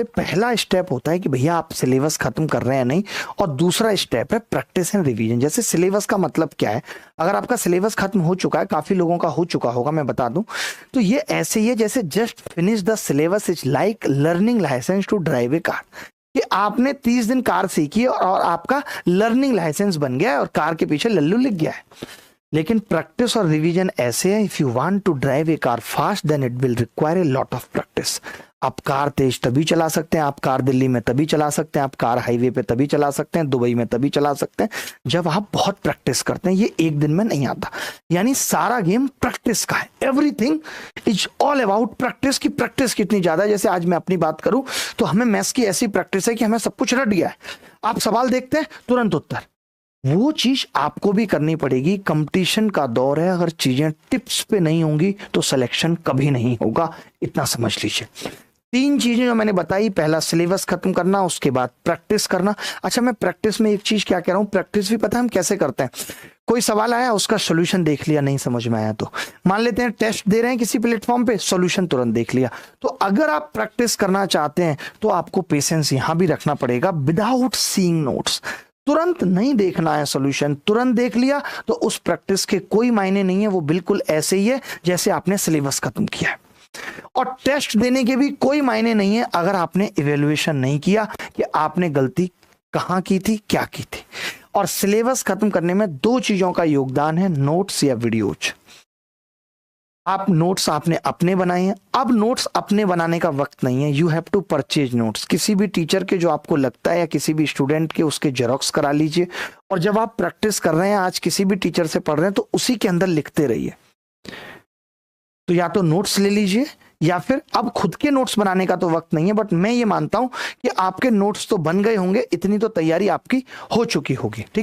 पहला स्टेप होता है कि भैया आप सिलेबस खत्म कर रहे हैं नहीं, और दूसरा स्टेप है प्रैक्टिस एंड रिवीजन। जैसे सिलेबस का मतलब क्या है, अगर आपका सिलेबस खत्म हो चुका है, काफी लोगों का हो चुका होगा, मैं बता दूं, तो ये ऐसे ही है जैसे just finish the syllabus is like learning license to drive a car, कि आपने 30 दिन कार सीखी और आपका लर्निंग लाइसेंस बन गया है और कार के पीछे लल्लू लिख गया है। लेकिन प्रैक्टिस और रिवीजन ऐसे है, if you want to drive a car fast then it will require a lot of practice. आप कार तेज तभी चला सकते हैं, आप कार दिल्ली में तभी चला सकते हैं, आप कार हाईवे पे तभी चला सकते हैं, दुबई में तभी चला सकते हैं जब आप बहुत प्रैक्टिस करते हैं। ये एक दिन में नहीं आता, यानी सारा गेम प्रैक्टिस का है। Everything is all about practice. की प्रैक्टिस कितनी ज्यादा है, जैसे आज मैं अपनी बात करूं तो हमें मैथ्स की ऐसी प्रैक्टिस है कि हमें सब कुछ रट गया है। आप सवाल देखते हैं तुरंत उत्तर, वो चीज आपको भी करनी पड़ेगी। कंपटीशन का दौर है, अगर चीजें टिप्स पे नहीं होंगी तो सिलेक्शन कभी नहीं होगा, इतना समझ लीजिए। 3 चीजें जो मैंने बताई, पहला सिलेबस खत्म करना, उसके बाद प्रैक्टिस करना। अच्छा, मैं प्रैक्टिस में एक चीज क्या कह रहा हूं, प्रैक्टिस भी पता है हम कैसे करते हैं। कोई सवाल आया, उसका सोल्यूशन देख लिया, नहीं समझ में आया तो मान लेते हैं टेस्ट दे रहे हैं किसी प्लेटफॉर्म पे, सोल्यूशन तुरंत देख लिया। तो अगर आप प्रैक्टिस करना चाहते हैं तो आपको पेशेंस यहां भी रखना पड़ेगा। विदाउट सीइंग नोट्स, तुरंत नहीं देखना है सोल्यूशन, तुरंत देख लिया तो उस प्रैक्टिस के कोई मायने नहीं है, वो बिल्कुल ऐसे ही है जैसे आपने सिलेबस खत्म किया है। और टेस्ट देने के भी कोई मायने नहीं है अगर आपने इवैल्यूएशन नहीं किया कि आपने गलती कहां की थी, क्या की थी। और सिलेबस खत्म करने में 2 चीजों का योगदान है, नोट्स या वीडियोज। आप नोट्स आपने अपने बनाए हैं, अब नोट्स अपने बनाने का वक्त नहीं है, you have to purchase notes. किसी भी टीचर के जो आपको लगता है या किसी भी स्टूडेंट के, उसके जेरोक्स करा लीजिए, और जब आप प्रैक्टिस कर रहे हैं, आज किसी भी टीचर से पढ़ रहे हैं, तो उसी के अंदर लिखते रहिए। तो या तो नोट्स ले लीजिए, या फिर अब खुद के नोट्स बनाने का तो वक्त नहीं है, बट मैं ये मानता हूं कि आपके नोट्स तो बन गए होंगे, इतनी तो तैयारी आपकी हो चुकी होगी, ठीक है।